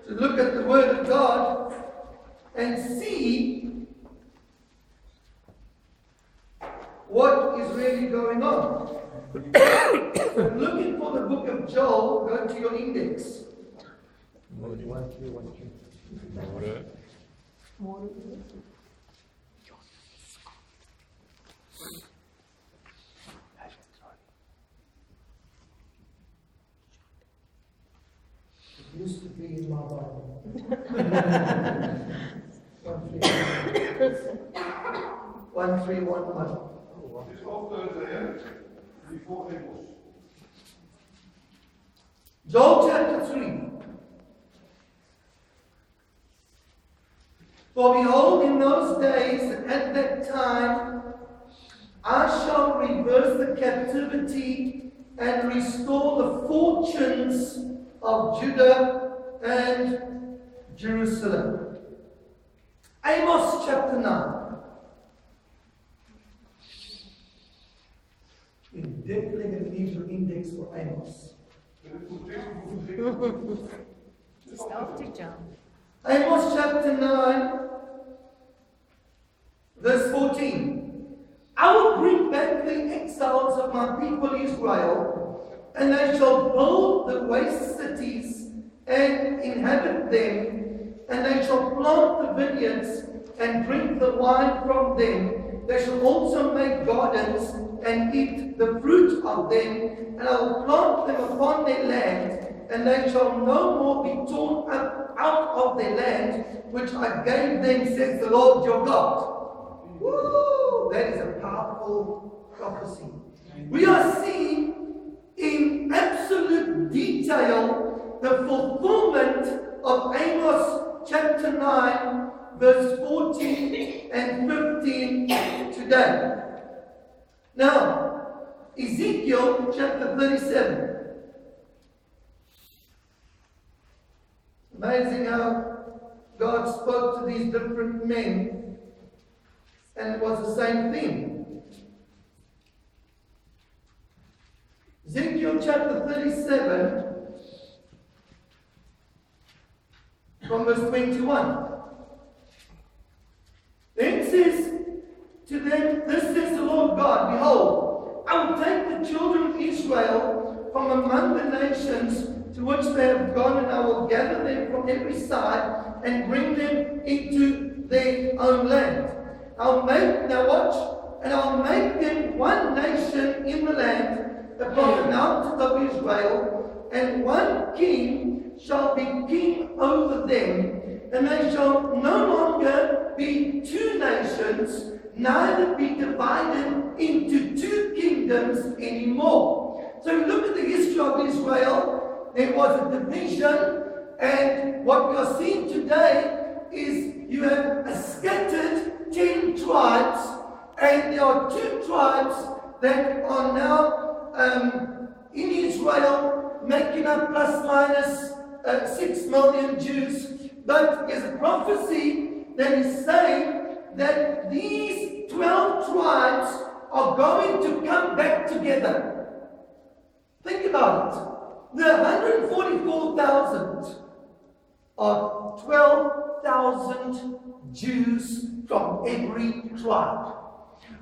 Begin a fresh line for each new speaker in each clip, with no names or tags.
to look at the Word of God and see what is really going on. So looking for the book of Joel, go to your index. It used to be in my Bible. 1311.
Is after the end, before Amos.
Joel chapter 3. For behold, in those days, at that time, I shall reverse the captivity and restore the fortunes of Judah and Jerusalem. Amos chapter 9. You're definitely going to need your index for Amos.
Just after John.
Amos chapter 9, verse 14. I will bring back the exiles of my people Israel, and they shall build the waste cities and inhabit them, and they shall plant the vineyards and drink the wine from them. They shall also make gardens and eat the fruit of them, and I will plant them upon their land, and they shall no more be torn up out of their land, which I gave them, says the Lord your God. Woo! That is a powerful prophecy. We are seeing in absolute detail the fulfillment of Amos chapter 9, verse 14 and 15 today. Now, Ezekiel chapter 37. Amazing how God spoke to these different men, and it was the same thing. Ezekiel chapter 37, from verse 21. Then it says to them, This says the Lord God, Behold, I will take the children of Israel from among the nations to which they have gone, and I will gather them from every side and bring them into their own land. I'll make them one nation in the land upon the mountains of Israel, and one king shall be king over them, and they shall no longer be two nations, neither be divided into two kingdoms anymore. So you look at the history of Israel. There was a division, and what we are seeing today is you have a scattered 10 tribes, and there are 2 tribes that are now in Israel, making up plus minus 6 million Jews. But there's a prophecy that is saying that these 12 tribes are going to come back together. Think about it. The 144,000 are 12,000 Jews from every tribe.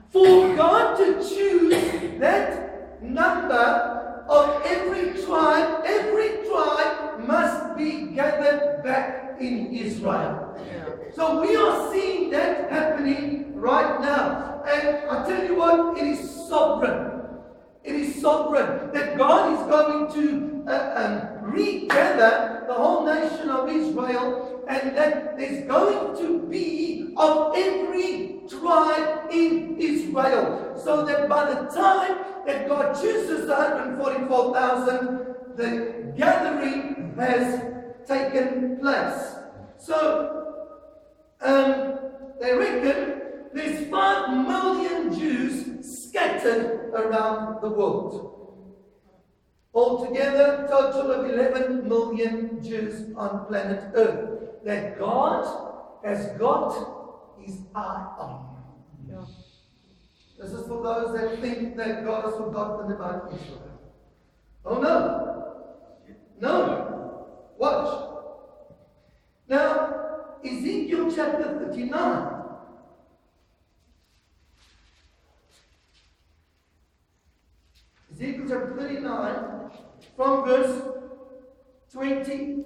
For God to choose that number of every tribe must be gathered back in Israel. So we are seeing that happening right now. And I tell you what, it is sovereign. It is sovereign that God is going to regather the whole nation of Israel, and that there's going to be of every tribe in Israel. So that by the time that God chooses the 144,000, the gathering has taken place. So they reckon there's 5 million Jews scattered around the world. Altogether, total of 11 million Jews on planet Earth that God has got his eye on.
Yeah.
This is for those that think that God has forgotten about Israel. Oh no. No. Watch. Ezekiel chapter 39. Ezekiel chapter 39, from verse 28.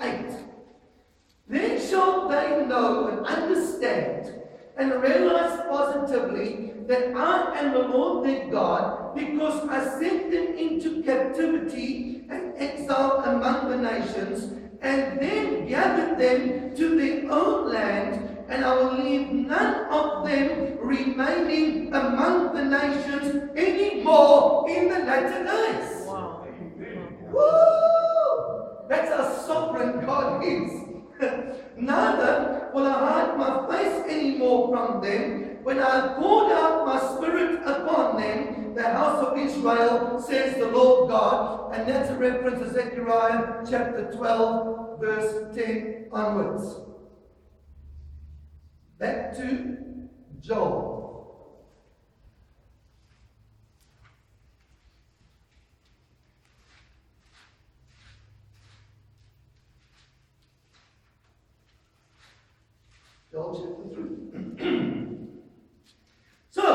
Then shall they know and understand and realize positively that I am the Lord their God, because I sent them into captivity and exile among the nations, and then gathered them to their own land, and I will leave none of them remaining among the nations anymore in the latter days.
Wow.
Woo! That's how sovereign God is. Neither will I hide my face anymore from them when I have poured out my spirit upon them, the house of Israel, says the Lord God. And that's a reference to Zechariah chapter 12, verse 10 onwards. Back to Joel. Joel chapter 3. So,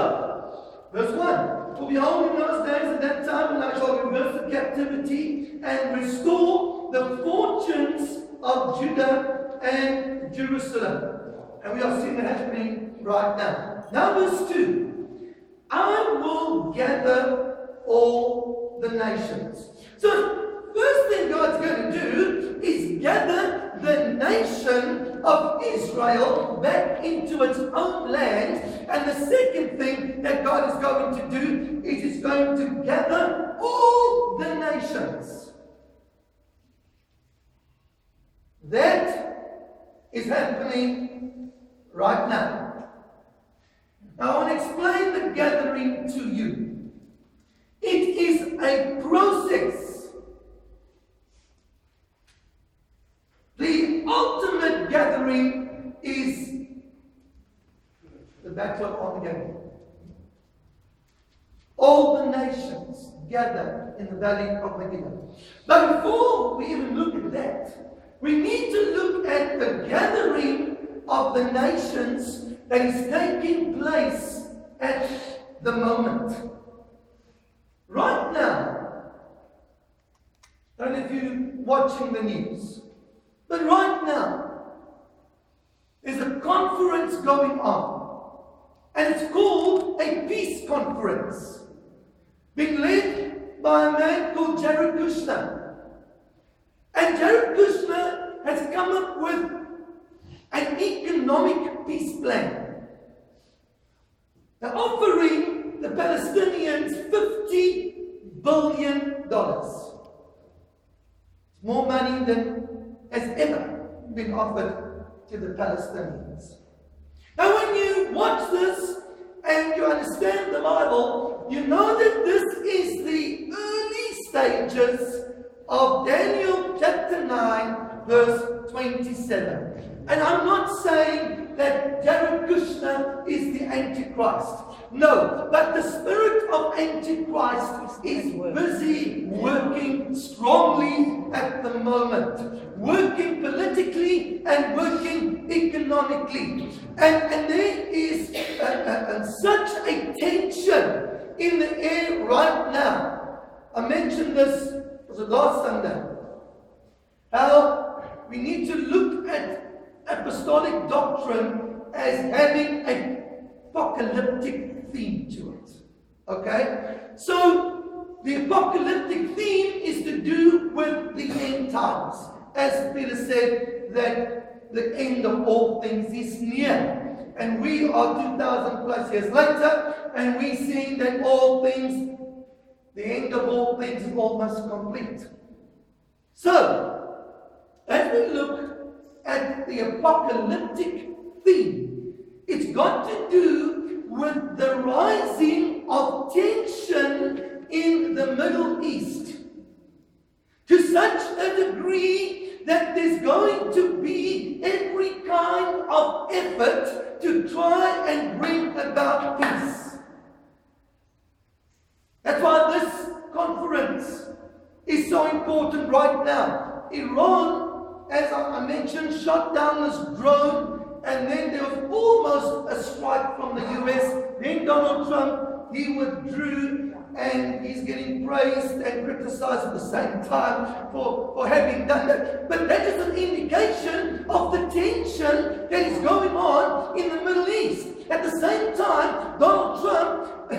verse 1. For behold, in those days at that time, when I shall reverse the captivity and restore the fortunes of Judah and Jerusalem. And we are seeing that happening right now. Now, verse 2. I will gather all the nations. So, first thing God's going to do is gather the nation of Israel back into its own land. And the second thing that God is going to do is He's going to gather all the nations. That is happening right now. Now I want to explain the gathering to you. It is a process. The ultimate gathering is the Battle of Armageddon. All the nations gather in the valley of Megiddo. But before we even look at that, we need to look at the gathering of the nations that is taking place at the moment. Right now, I don't know if you're watching the news, but right now, there's a conference going on, and it's called a peace conference, being led by a man called Jared Kushner. And Jared Kushner has come up with an economic peace plan. They're offering the Palestinians $50 billion. It's more money than has ever been offered to the Palestinians. Now when you watch this and you understand the Bible, you know that this is the early stages of Daniel chapter 9, verse 27. And I'm not saying that Jared Kushner is the Antichrist. No, but the spirit of Antichrist is busy working strongly at the moment. Working politically and working economically. And there is such a tension in the air right now. I mentioned this, was it last Sunday? How we need to look at apostolic doctrine as having an apocalyptic theme to it. Okay? So, the apocalyptic theme is to do with the end times. As Peter said, that the end of all things is near. And we are 2,000 plus years later, and we see that all things, the end of all things is almost complete. So, as we look at the apocalyptic theme, it's got to do with the rising of tension in the Middle East to such a degree that there's going to be every kind of effort to try and bring about peace. That's why this conference is so important right now. Iran, as I mentioned, shot down this drone and then there was almost a strike from the US. Then Donald Trump, he withdrew, and he's getting praised and criticized at the same time for having done that. But that is an indication of the tension that is going on in the Middle East. At the same time, Donald Trump,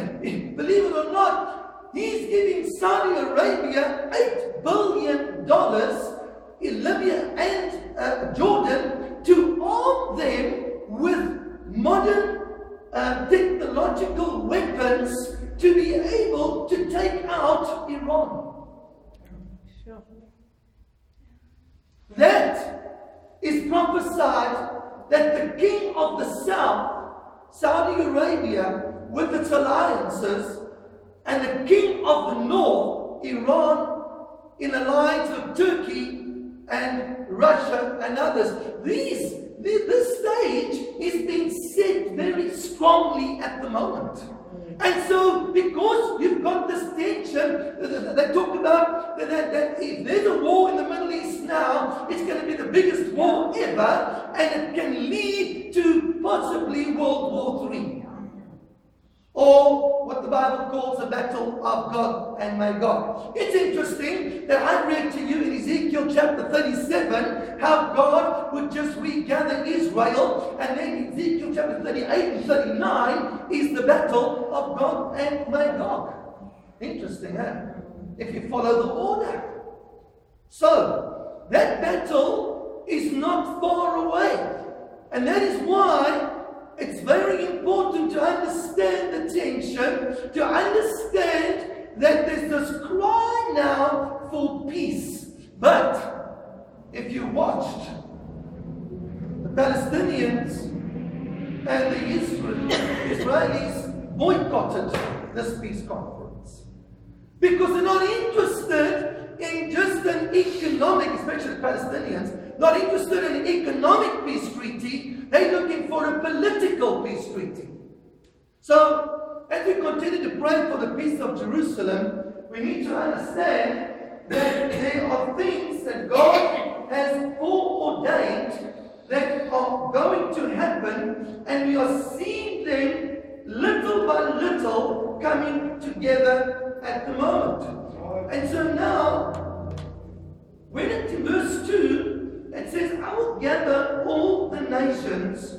believe it or not, he's giving Saudi Arabia $8 billion in Libya and Jordan to arm them with modern technological weapons to be able to take out Iran.
Sure.
That is prophesied that the king of the south, Saudi Arabia, with its alliances, and the king of the north, Iran, in alliance with Turkey and Russia and others. This stage is being set very strongly at the moment. And so, because you've got this tension, they talk about that if there's a war in the Middle East now, it's going to be the biggest war ever, and it can lead to possibly World War III. Or what the Bible calls a battle of Gog and Magog. It's interesting that I read to you in Ezekiel chapter 37 how God would just regather Israel, and then Ezekiel chapter 38 and 39 is the battle of Gog and Magog. Interesting, huh? If you follow the order. So, that battle is not far away. And that is why it's very important to understand the tension, to understand that there's this cry now for peace. But if you watched, the Palestinians and the Israelis boycotted this peace conference because they're not interested in just an economic, especially the Palestinians, not interested in an economic peace treaty. They're looking for a political peace treaty. So, as we continue to pray for the peace of Jerusalem, we need to understand that there are things that God has foreordained that are going to happen, and we are seeing them little by little coming together at the moment. And so now, when it's in verse 2, it says, I will gather all the nations,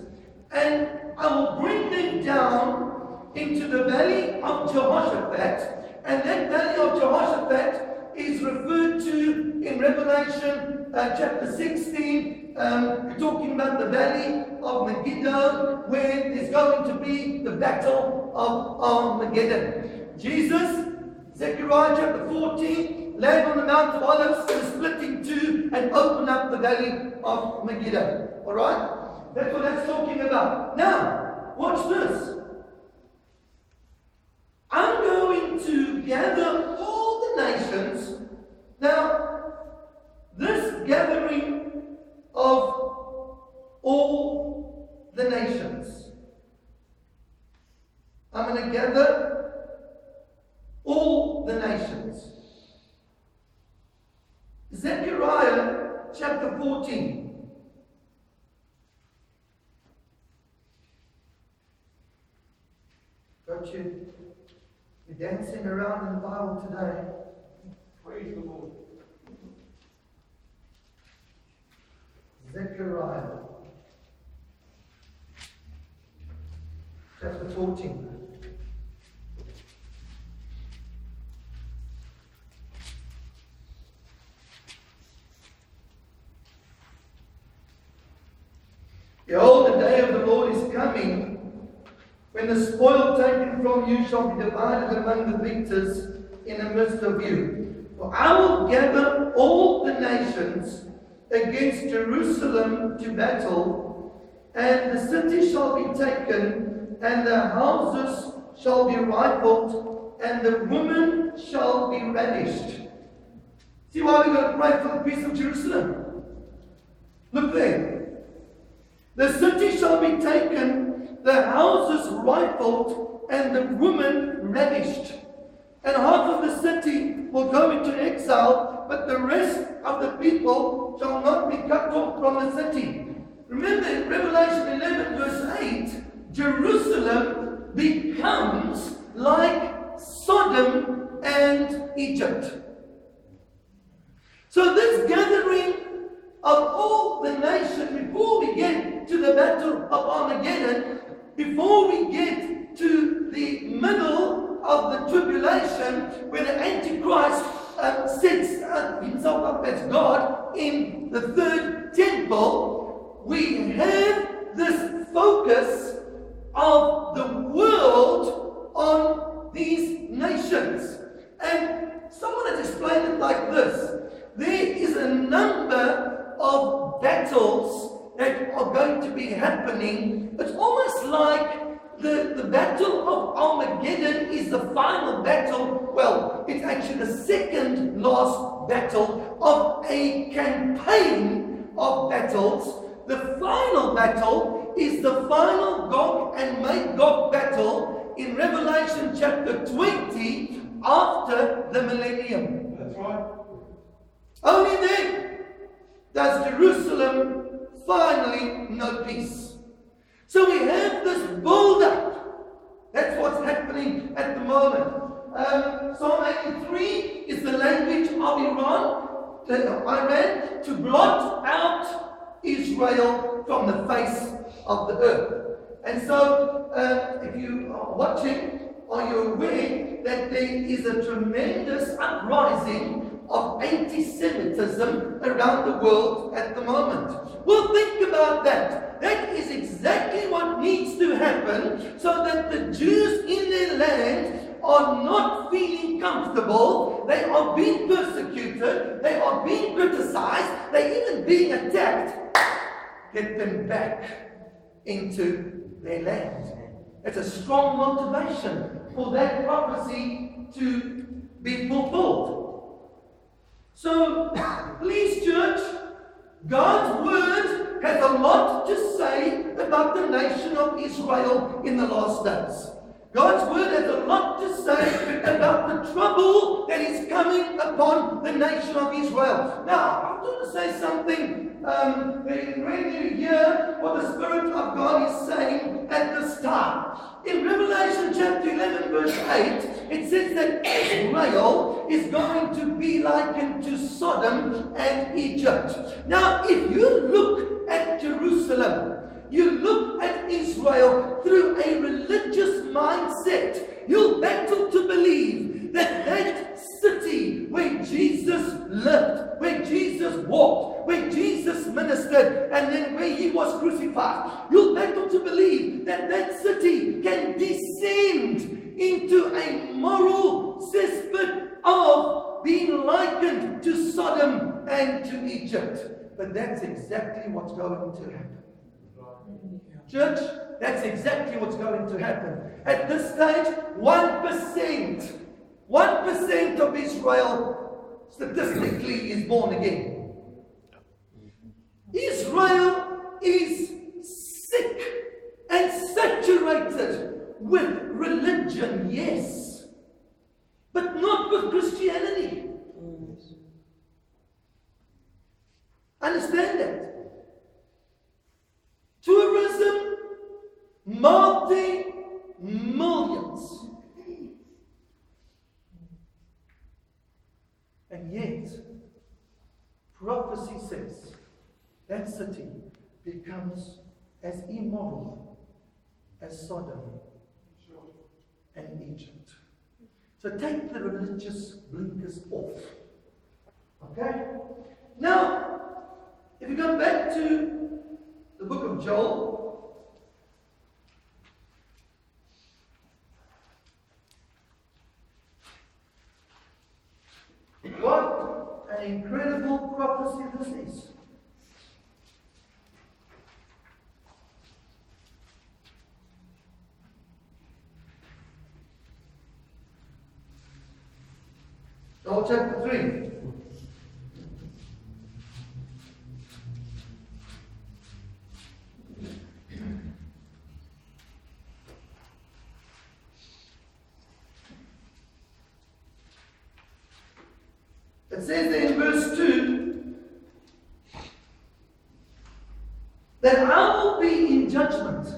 and I will bring them down into the valley of Jehoshaphat. And that valley of Jehoshaphat is referred to in Revelation chapter 16, talking about the valley of Megiddo, where there's going to be the battle of Armageddon. Jesus, Zechariah chapter 14, land on the Mount of Olives and split in two and open up the valley of Megiddo. Alright? That's what that's talking about. Now, watch this. I'm going to gather all the nations. Now, this gathering of all the nations, I'm going to gather all the nations. Zechariah chapter 14. Don't you? You're dancing around in the Bible today.
Praise the Lord.
Zechariah chapter 14. Behold, the day of the Lord is coming, when the spoil taken from you shall be divided among the victors in the midst of you. For I will gather all the nations against Jerusalem to battle, and the city shall be taken, and the houses shall be rifled, and the women shall be ravished. See why we've got to pray for the peace of Jerusalem? Look there. The city shall be taken, the houses rifled, and the women ravished. And half of the city will go into exile, but the rest of the people shall not be cut off from the city. remember in Revelation 11 verse 8, Jerusalem becomes like Sodom and Egypt. So this gathering of all the nations, before we get to the battle of Armageddon, before we get to the middle of the tribulation, where the Antichrist sets himself up as God in the third temple, we have this focus of the world on these nations. And someone has explained it like this. There is a number of battles that are going to be happening. It's almost like the battle of Armageddon is the final battle. Well, it's actually the second last battle of a campaign of battles. The final battle is the final Gog and Magog battle in Revelation chapter 20 after the millennium.
That's right.
Only then does Jerusalem finally know peace. So we have this build-up. That's what's happening at the moment. Psalm 83 is the language of Iran to blot out Israel from the face of the earth. And so, if you are watching, are you aware that there is a tremendous uprising of anti-Semitism around the world at the moment? Well, think about that. That is exactly what needs to happen so that the Jews in their land are not feeling comfortable. They are being persecuted. They are being criticized. They're even being attacked. Get them back into their land. It's a strong motivation for that prophecy to be fulfilled. So, please, church, God's word has a lot to say about the nation of Israel in the last days. God's word has a lot to say about the trouble that is coming upon the nation of Israel. Now, I want to say something when you hear what the Spirit of God is saying at this time. In Revelation chapter 11 verse 8, it says that Israel is going to be likened to Sodom and Egypt. Now, if you look at Jerusalem, you look at Israel through a religious mindset, you'll battle to believe that that city where Jesus lived, where Jesus walked, where Jesus ministered, and then where he was crucified, you'll battle to believe that that city can descend into a moral cesspit of being likened to Sodom and to Egypt. But that's exactly what's going to happen. Church, that's exactly what's going to happen. At this stage, 1% of Israel statistically is born again. Israel is sick and saturated with religion, yes, but not with Christianity. Understand that? Tourism, multi-millions. And yet, prophecy says that city becomes as immoral as Sodom and Egypt. So take the religious blinkers off. Okay? Now, if you go back to the book of Joel, what an incredible prophecy this is. Joel chapter 3. It says there in verse 2, that I will be in judgment.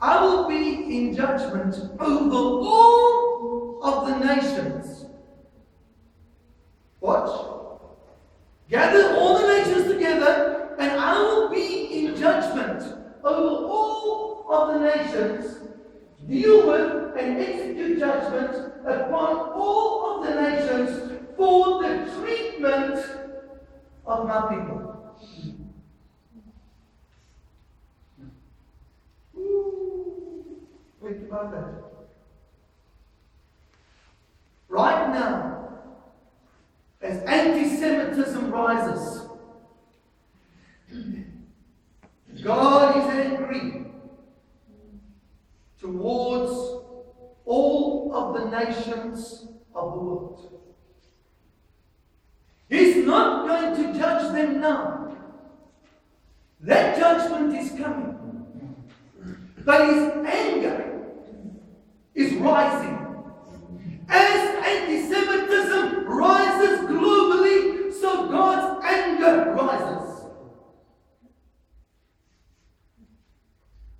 I will be in judgment over all of the nations. Watch. Gather all the nations together, and I will be in judgment over all of the nations. Deal with and execute judgment upon all of the nations for the treatment of my people. Think about that. Right now, as anti-Semitism rises, God is angry towards all of the nations of the world. He's not going to judge them now. That judgment is coming. But his anger is rising. As anti-Semitism rises globally, so God's anger rises.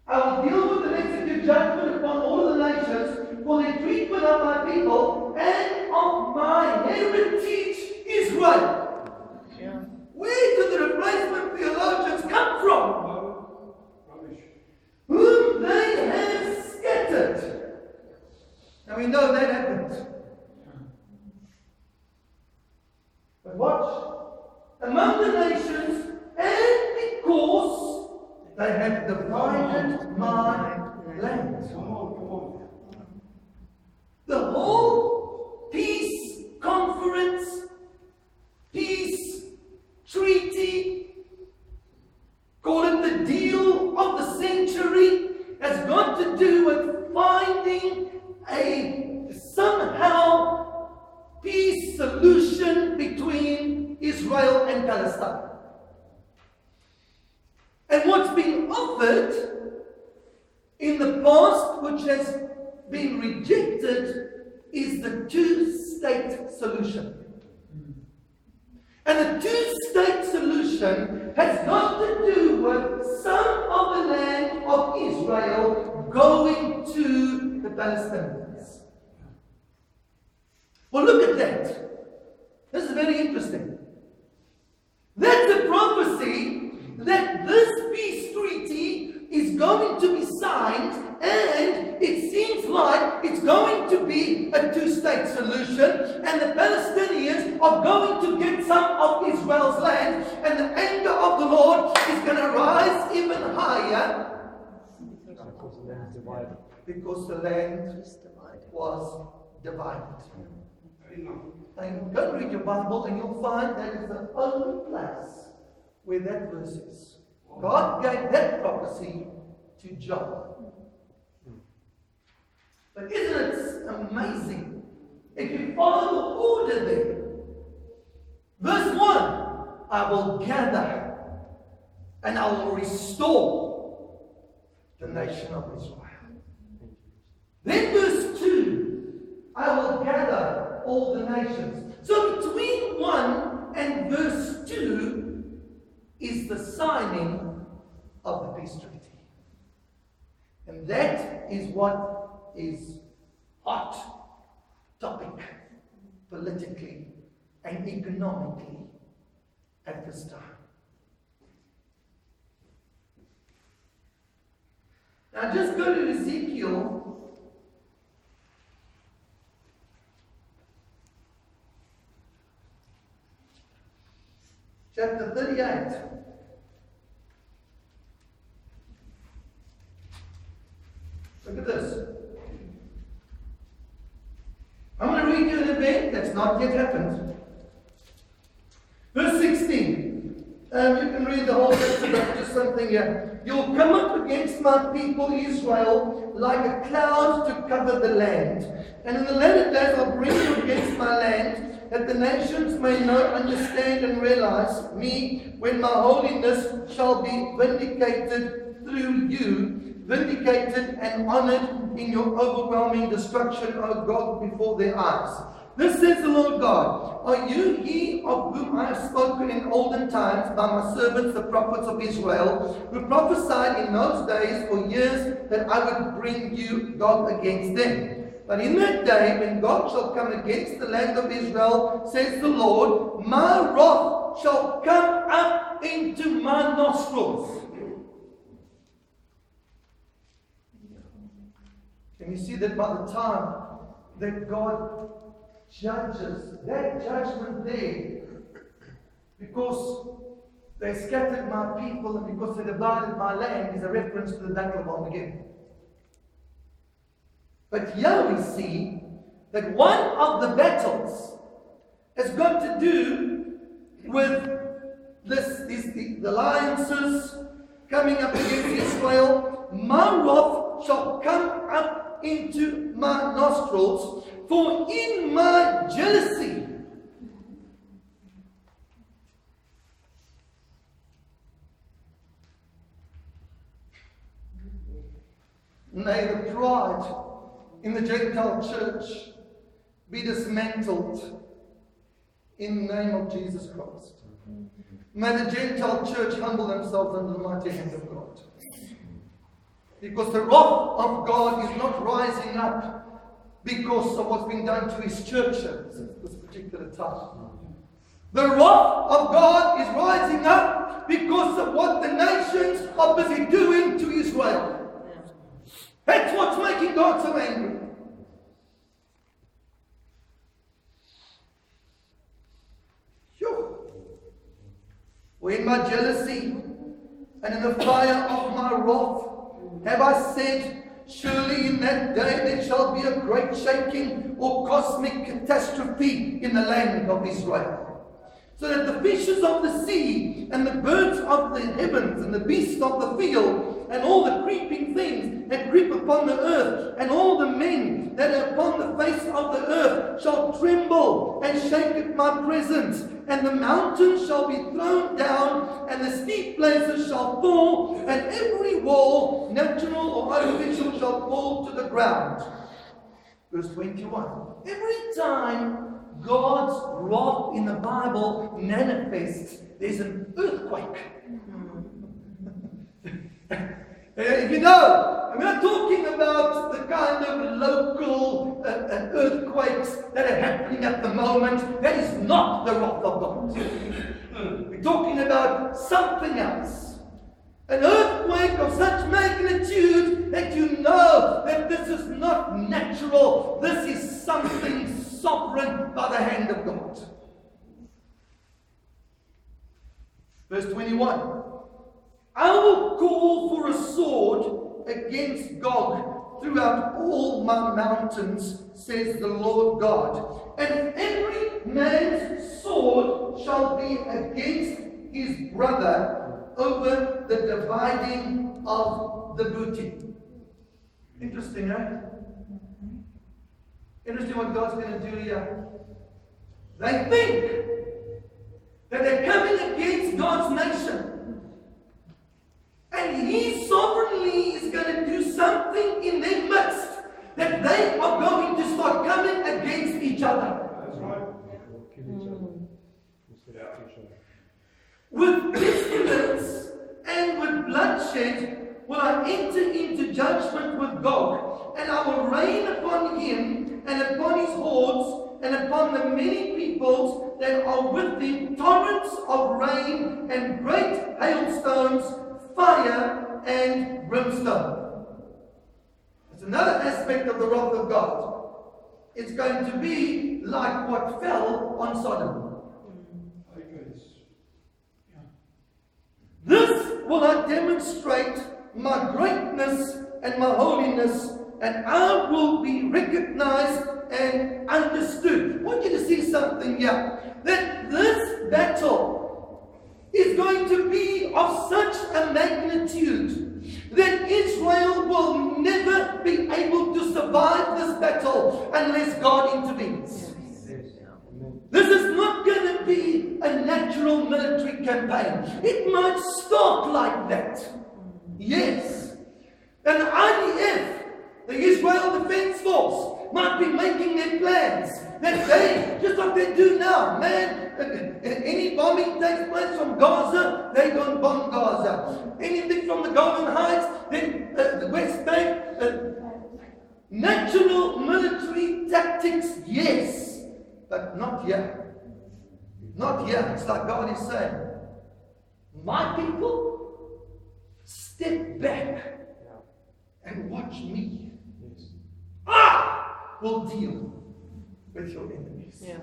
I will deal with and execute judgment upon all the nations for the treatment of my people and of my heritage, Israel.
Yeah.
Where did the replacement theologians come from?
Rubbish.
Whom they have scattered. Now we know that happened. But watch. Among the nations, and because they have divided my land.
Come on.
The whole peace conference, peace treaty, call it the deal of the century, has got to do with finding a somehow peace solution between Israel and Palestine. And what's been offered in the past, which has been rejected, is the two-state solution. And the two-state solution has got to do with some of the land of Israel going to the Palestinians. Well, look at that. This is very interesting. That's a prophecy that this peace treaty is going to be signed, and it seems like it's going to be a two-state solution, and the Palestinians are going to get some of Israel's land, and the anger of the Lord is going to rise even higher because the land was divided. And go and read your Bible and you'll find that is the only place where that verse is. God gave that prophecy to John. But isn't it amazing? If you follow the order there. Verse 1, I will gather and I will restore the nation of Israel. Then verse 2, I will gather all the nations. So between 1 and verse 2 is the signing of the peace treaty. And that is what is hot topic politically and economically at this time. Now just go to Ezekiel chapter 38. Look at this. I'm going to read you an event that's not yet happened. Verse 16. You can read the whole chapter, but just something here. You'll come up against my people Israel like a cloud to cover the land. And in the latter days I'll bring you against my land, that the nations may know, understand, and realize me when my holiness shall be vindicated through you, vindicated and honored in your overwhelming destruction, O God, before their eyes. This says the Lord God, are you he of whom I have spoken in olden times by my servants the prophets of Israel, who prophesied in those days for years that I would bring you Gog against them? But in that day, when God shall come against the land of Israel, says the Lord, my wrath shall come up into my nostrils. And you see that by the time that God judges, that judgment there, because they scattered my people and because they divided my land, is a reference to the Battle of Armageddon. But here we see that one of the battles has got to do with the alliances coming up against Israel. My wrath shall come up into my nostrils, for in my jealousy may the pride in the Gentile church be dismantled in the name of Jesus Christ. May the Gentile church humble themselves under the mighty hand of God. Because the wrath of God is not rising up because of what's been done to his churches at this particular time. The wrath of God is rising up because of what the nations are busy doing to Israel. That's what's making God so angry. For in my jealousy and in the fire of my wrath have I said, surely in that day there shall be a great shaking or cosmic catastrophe in the land of Israel. So that the fishes of the sea and the birds of the heavens and the beasts of the field and all the creeping things that creep upon the earth and all the men that are upon the face of the earth shall tremble and shake at my presence, and the mountains shall be thrown down and the steep places shall fall, and every wall, natural or artificial, shall fall to the ground. Verse 21. Every time God's wrath in the Bible manifests, there's an earthquake. If you know, we're not talking about the kind of local earthquakes that are happening at the moment. That is not the wrath of God. We're talking about something else. An earthquake of such magnitude that you know that this is not natural. This is something sovereign by the hand of God. Verse 21. I will call for a sword against Gog throughout all my mountains, says the Lord God. And every man's sword shall be against his brother over the dividing of the booty. Interesting, right? Interesting what God's going to do here. They think that they're coming against God's nation. And he sovereignly is going to do something in their midst that they are going to start coming against each other.
That's right.
With pestilence and with bloodshed will I enter into judgment with Gog, and I will rain upon him and upon his hordes and upon the many peoples that are with him torrents of rain and great hailstones, fire and brimstone. It's another aspect of the wrath of God. It's going to be like what fell on Sodom. This will I demonstrate my greatness and my holiness, and I will be recognized and understood. I want you to see something here. That this battle is going to be of such a magnitude that Israel will never be able to survive this battle unless God intervenes. This is not going to be a natural military campaign. It might start like that. Yes. An IDF, the Israel Defense Force, might be making their plans. That they, just like they do now, man, any bombing takes place from Gaza, they go and bomb Gaza. Anything from the Golden Heights, then the West Bank, natural military tactics, yes, but not here. Not here. It's like God is saying, my people, step back and watch me. I will deal with your enemies.
Yeah.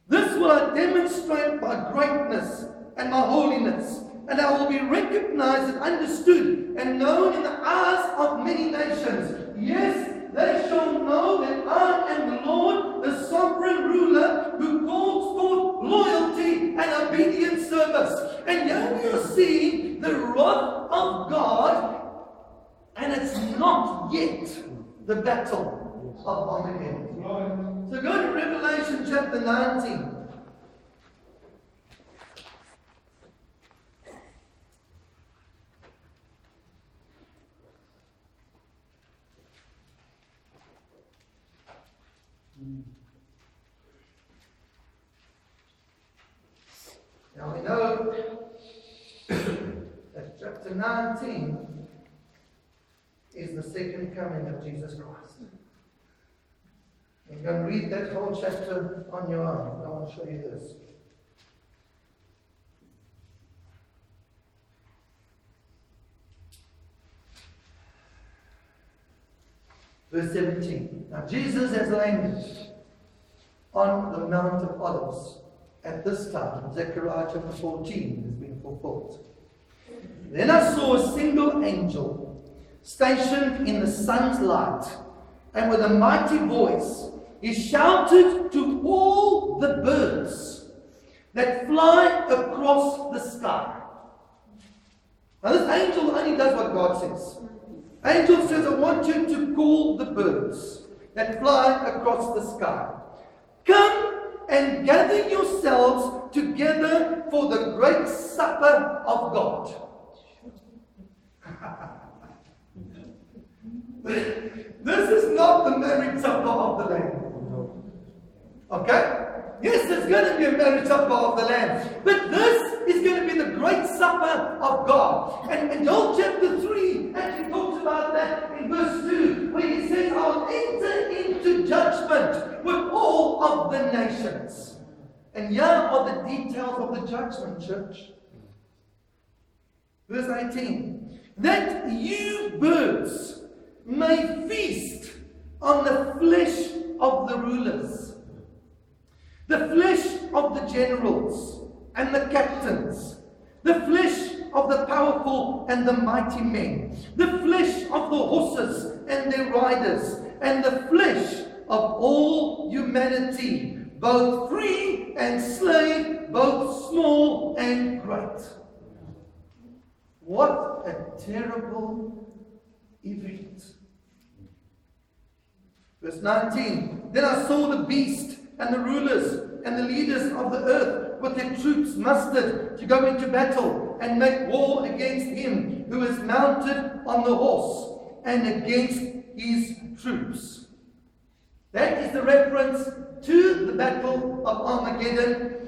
This will I demonstrate my greatness and my holiness, and I will be recognized and understood and known in the eyes of many nations. Yes, they shall know that I am the Lord, the sovereign ruler, who calls for loyalty and obedient service. And here we are seeing the wrath of God, and it's not yet the battle of Armageddon. So go to Revelation chapter 19. Now we know that chapter 19 is the second coming of Jesus Christ. You can read that whole chapter on your own. I want to show you this. Verse 17. Now Jesus has landed on the Mount of Olives. At this time, Zechariah chapter 14 has been fulfilled. Then I saw a single angel stationed in the sun's light, and with a mighty voice he shouted to all the birds that fly across the sky. Now this angel only does what God says. Angel says, I want you to call the birds that fly across the sky. Come and gather yourselves together for the great supper of God. This is not the marriage supper of the Lamb. Okay? Yes, there's going to be a marriage supper of the Lamb. But this is going to be the great supper of God. And Joel chapter 3 actually talks about that in verse 2, where he says, I'll enter into judgment with all of the nations. And here are the details of the judgment, church. Verse 18. That you birds may feast on the flesh of the rulers, the flesh of the generals and the captains, the flesh of the powerful and the mighty men, the flesh of the horses and their riders, and the flesh of all humanity, both free and slave, both small and great. What a terrible event. Verse 19. Then I saw the beast and the rulers and the leaders of the earth with their troops mustered to go into battle and make war against him who is mounted on the horse and against his troops. That is the reference to the battle of Armageddon.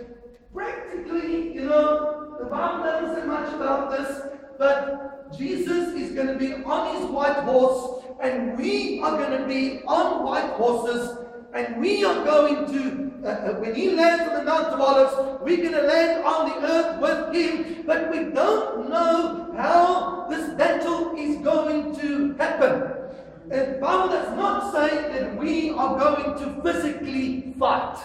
Practically, the Bible doesn't say much about this, but Jesus is going to be on his white horse, and we are going to be on white horses, and we are going to, when he lands on the Mount of Olives, we're going to land on the earth with him, but we don't know how this battle is going to happen. The Bible does not say that we are going to physically fight.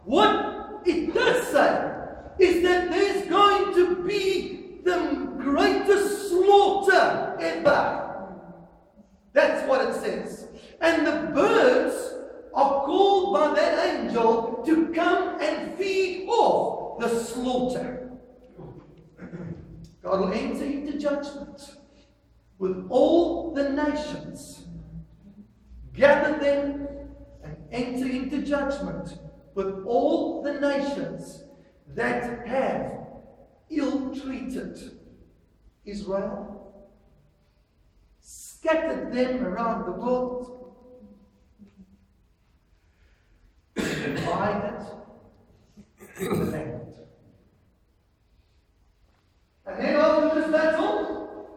What it does say is that there's going to be the greatest slaughter ever. That's what it says. And the birds are called by that angel to come and feed off the slaughter. God will enter into judgment with all the nations, gather them and enter into judgment with all the nations that have ill-treated Israel, scattered them around the world, divided the land. And then after this battle,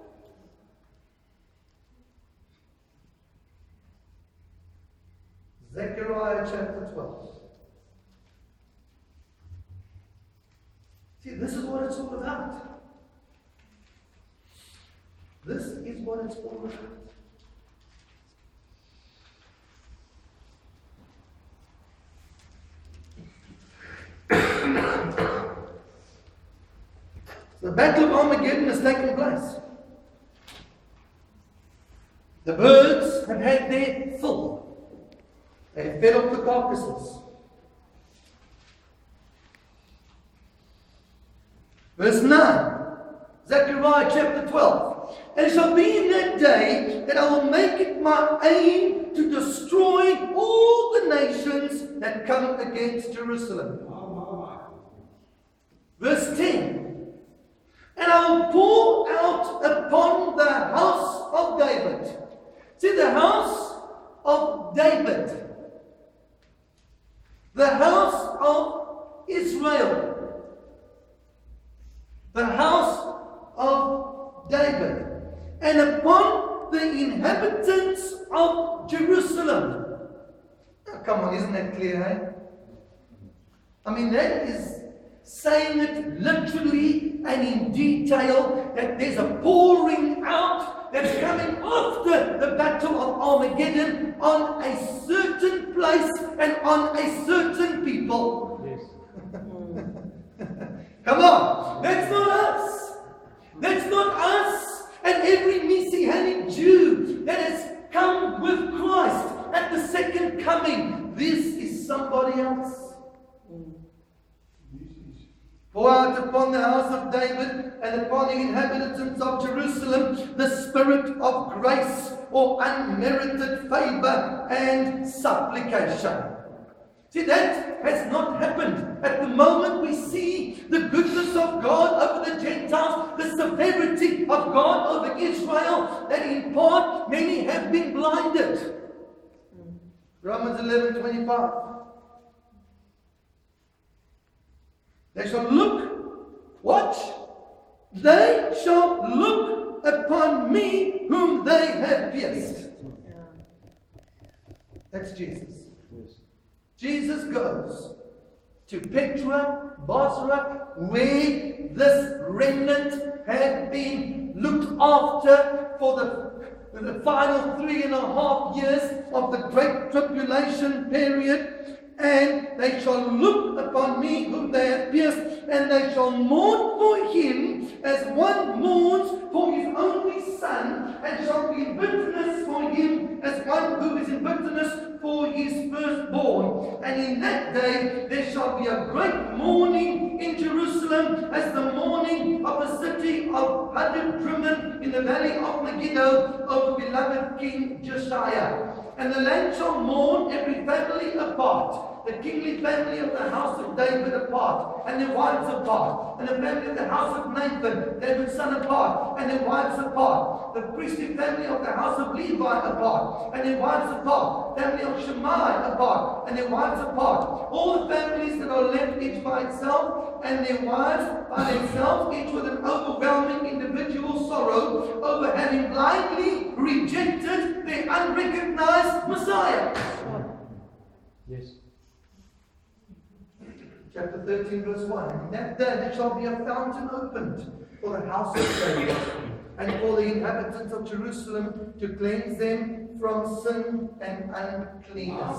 Zechariah chapter 12. See, this is what it's all about. This is what it's all about. The Battle of Armageddon has taken place. The birds have had their fill. They have fed off the carcasses. Verse 9, Zechariah chapter 12. And it shall be in that day that I will make it my aim to destroy all the nations that come against Jerusalem. Verse 10. And I will pour out upon the house of David. See, the house of David. The house of Israel. The house of David. And upon the inhabitants of Jerusalem. Oh, come on, isn't that clear, eh? I mean, that is saying it literally and in detail, that there's a pouring out that's coming after the Battle of Armageddon on a certain place and on a certain people. Yes. Come on, that's not us. That's not us and every Messianic Jew that has come with Christ at the second coming. This is somebody else. Pour out upon the house of David and upon the inhabitants of Jerusalem the spirit of grace or unmerited favor and supplication. See, that has not happened. At the moment we see the goodness of God over the Gentiles, the severity of God over Israel, that in part many have been blinded. Romans 11:25. They shall look, watch, they shall look upon me whom they have pierced. That's Jesus. Jesus goes to Petra, Bozrah, where this remnant had been looked after for the final 3.5 years of the Great Tribulation period. And they shall look upon me whom they have pierced, and they shall mourn for him as one mourns for his only son, and shall be in bitterness for him as one who is in bitterness for his firstborn. And in that day there shall be a great mourning in Jerusalem, as the mourning of the city of Hadad in the valley of Megiddo over beloved King Josiah. And the land shall mourn, every family apart, the kingly family of the house of David apart, and their wives apart, and the family of the house of Nathan, David's son, apart, and their wives apart, the priestly family of the house of Levi apart, and their wives apart, family of Shammai apart, and their wives apart, all the families that are left each by itself, and their wives by themselves, each with an overwhelming individual sorrow over having blindly rejected their unrecognized Messiah.
Yes.
Chapter 13, verse 1. And in that day there shall be a fountain opened for the house of David and for the inhabitants of Jerusalem, to cleanse them from sin and uncleanness.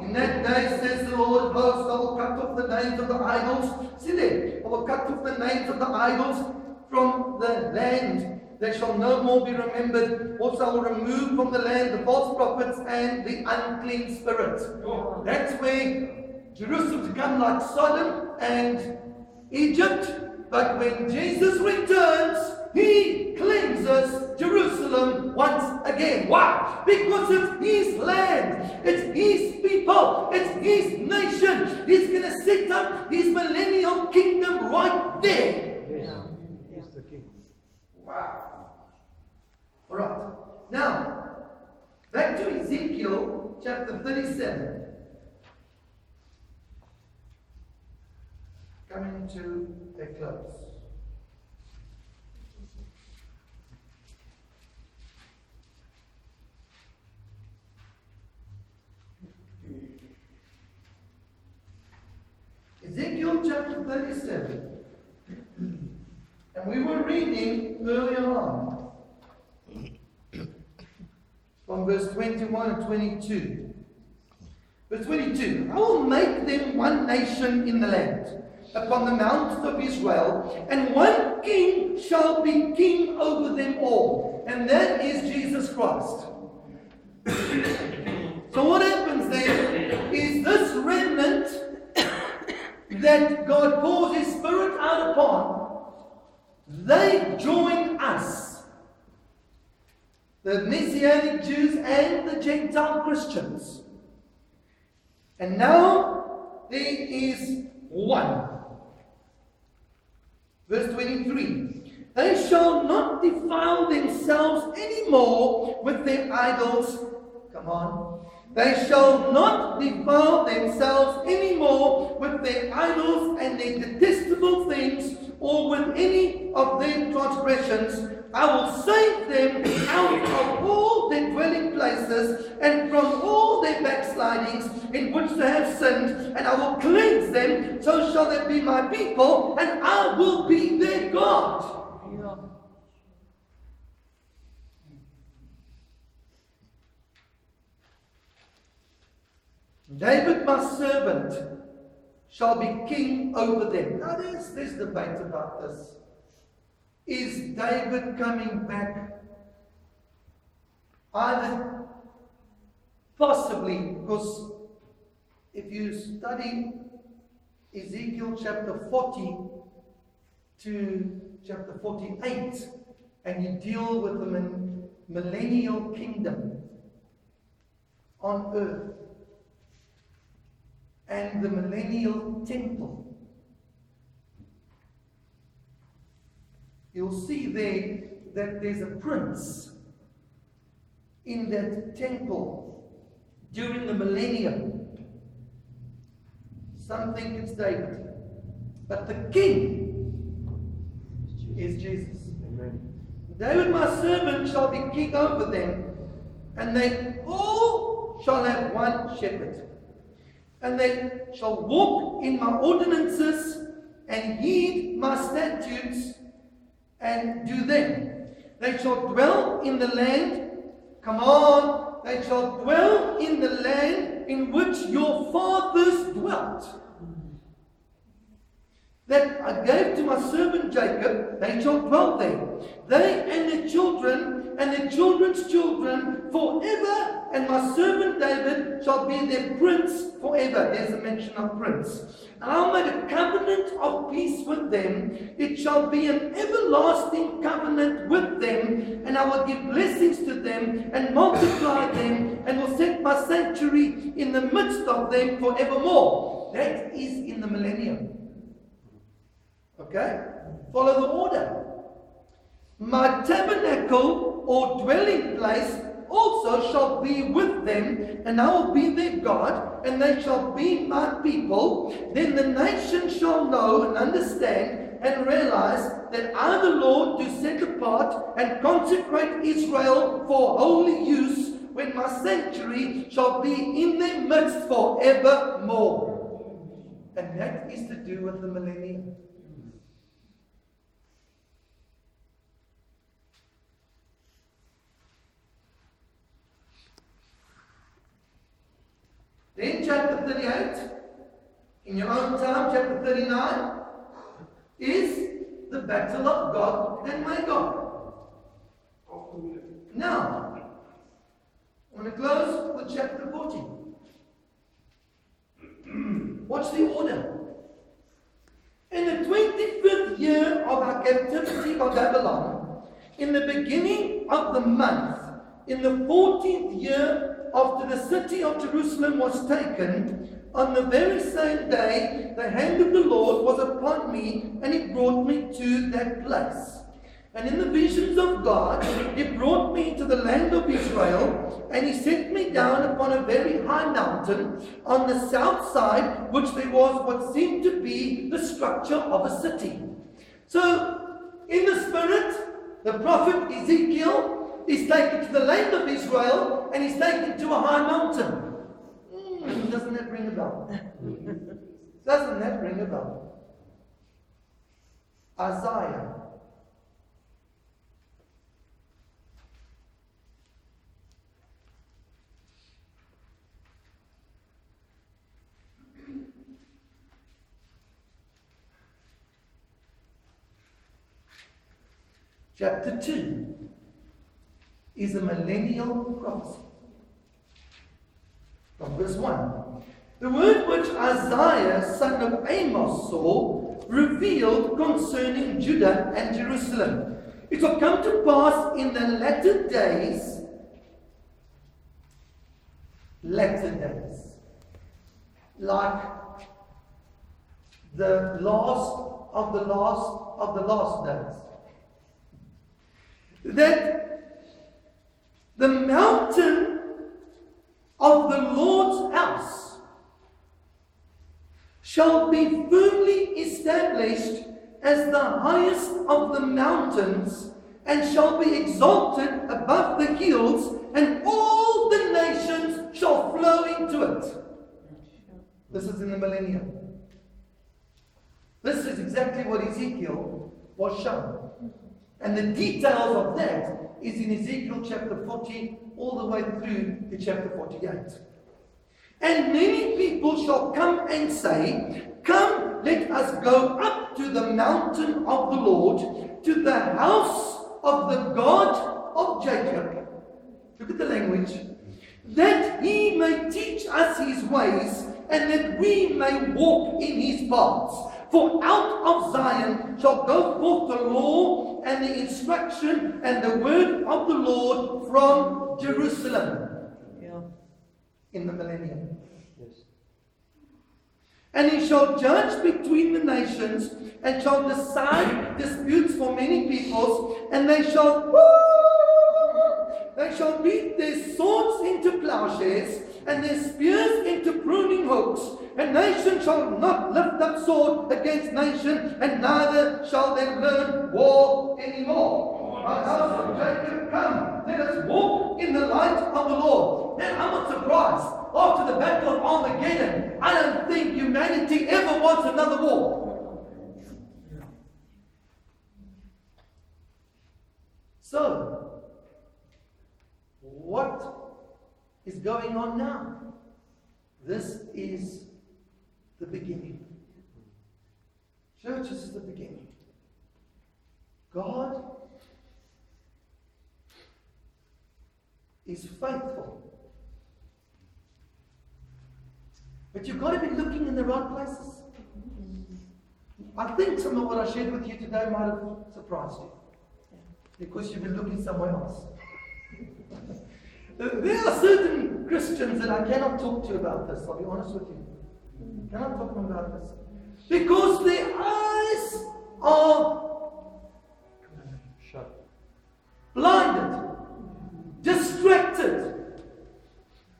In that day, says the Lord of hosts, I will cut off the names of the idols. See there, I will cut off the names of the idols from the land. They shall no more be remembered. Also I will remove from the land the false prophets and the unclean spirits. That's where Jerusalem's become like Sodom and Egypt. But when Jesus returns, he cleanses Jerusalem once again. Why? Because it's his land. It's his people. It's his nation. He's going to set up his millennial kingdom right there.
Yes. He's the king.
Wow. All right. Now, back to Ezekiel chapter 37. coming to a close. Ezekiel chapter 37. And we were reading earlier on from verse 21 and 22. Verse 22. I will make them one nation in the land, upon the mountains of Israel, and one king shall be king over them all. And that is Jesus Christ. So what happens then is this remnant that God pours His Spirit out upon, they join us, the Messianic Jews and the Gentile Christians. And now there is one. Verse 23. They shall not defile themselves any more with their idols. Come on. They shall not defile themselves any more with their idols and their detestable things, or with any of their transgressions. I will save them out of all their dwelling places and from all their backslidings in which they have sinned, and I will cleanse them, so shall they be my people, and I will be their God. David, my servant, shall be king over them. Now there's debate about this. Is David coming back? Either possibly, because if you study Ezekiel chapter 40 to chapter 48, and you deal with the millennial kingdom on earth, and the millennial temple, you'll see there that there's a prince in that temple during the millennium. Some think it's David, but the king is Jesus.
Amen.
David, my servant, shall be king over them, and they all shall have one shepherd. And they shall walk in my ordinances and heed my statutes and do them. They shall dwell in the land. Come on. They shall dwell in the land in which your fathers dwelt, that I gave to my servant Jacob. They shall dwell there. They and their children and their children's children forever, and my servant David shall be their prince forever. There's a mention of prince. And I'll make a covenant of peace with them. It shall be an everlasting covenant with them, and I will give blessings to them and multiply them, and will set my sanctuary in the midst of them forevermore. That is in the millennium. Okay? Follow the order. My tabernacle or dwelling place also shall be with them, and I will be their God, and they shall be my people. Then the nations shall know and understand and realize that I, the Lord, do set apart and consecrate Israel for holy use, when my sanctuary shall be in their midst forevermore. And that is to do with the millennium. Then chapter 38, in your own time, chapter 39, is the battle of God and Magog. Now, I want to close with chapter 40. What's the order? In the 25th year of our captivity of Babylon, in the beginning of the month, in the 14th year after the city of Jerusalem was taken, on the very same day, the hand of the Lord was upon me, and He brought me to that place. And in the visions of God, he brought me to the land of Israel, and he set me down upon a very high mountain on the south side, which there was what seemed to be the structure of a city. So, in the spirit, the prophet Ezekiel is taken to the land of Israel, and he's taken to a high mountain. Doesn't that ring a bell? Doesn't that ring a bell? Isaiah. Chapter 2 is a millennial prophecy. From verse 1. The word which Isaiah, son of Amos, saw revealed concerning Judah and Jerusalem. It will come to pass in the latter days, like the last of the last days, that the mountain of the Lord's house shall be firmly established as the highest of the mountains, and shall be exalted above the hills, and all the nations shall flow into it. This is in the millennium. This is exactly what Ezekiel was shown. And the details of that is in Ezekiel chapter 40 all the way through to chapter 48. And many people shall come and say, come, let us go up to the mountain of the Lord, to the house of the God of Jacob. Look at the language. That he may teach us his ways, and that we may walk in his paths. For out of Zion shall go forth the law and the instruction and the word of the Lord from Jerusalem.
Yeah.
In the millennium.
Yes.
And he shall judge between the nations, and shall decide disputes for many peoples, and they shall beat their swords into plowshares, and their spears into pruning hooks. And nation shall not lift up sword against nation, and neither shall they learn war anymore. Our house of Jacob, come, let us walk in the light of the Lord. And I'm not surprised. After the battle of Armageddon, I don't think humanity ever wants another war. So, what is going on now? This is the beginning. Church, this is the beginning. God is faithful. But you've got to be looking in the right places. I think some of what I shared with you today might have surprised you. Because you've been looking somewhere else. There are certain Christians that I cannot talk to you about this, I'll be honest with you. I cannot talk to them about this. Because their eyes are
Shut.
blinded, distracted,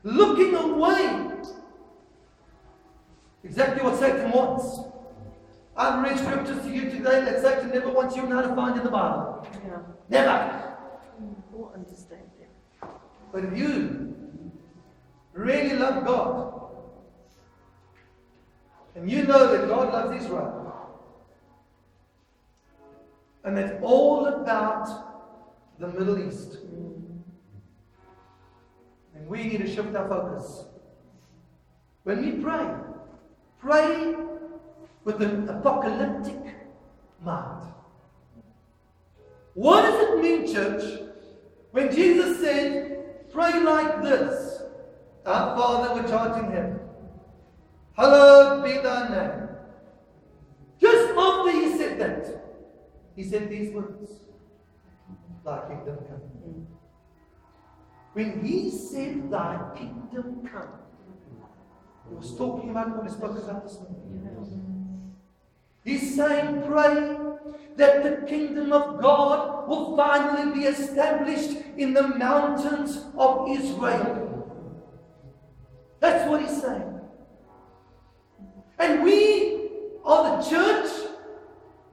looking away. Exactly what Satan wants. I've read scriptures to you today that Satan never wants you and I to find in the Bible.
Yeah.
Never.
We'll understand that.
But if you really love God, and you know that God loves Israel, and it's all about the Middle East, and we need to shift our focus. When we pray, pray with an apocalyptic mind. What does it mean, church, when Jesus said, pray like this: Our Father which art in heaven, hallowed be thy name. Just after he said that, he said these words: Thy kingdom come. When he said, Thy kingdom come, he was talking about what he spoke about this morning. He's saying, pray that the kingdom of God will finally be established in the mountains of Israel. That's what he's saying. And we are the church,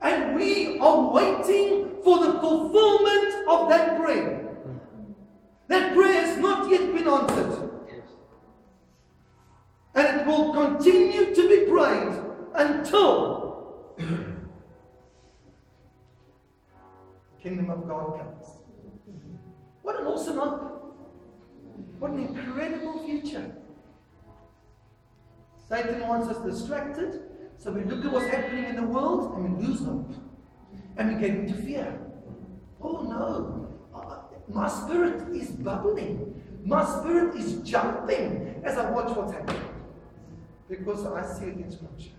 and we are waiting for the fulfillment of that prayer. That prayer has not yet been answered. And it will continue to be prayed until the kingdom of God comes. What an awesome hope. What an incredible future. Satan wants us distracted, so we look at what's happening in the world and we lose hope. And we get into fear. Oh no, my spirit is bubbling. My spirit is jumping as I watch what's happening. Because I see it in Scripture.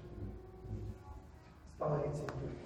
Let's bow our heads in prayer.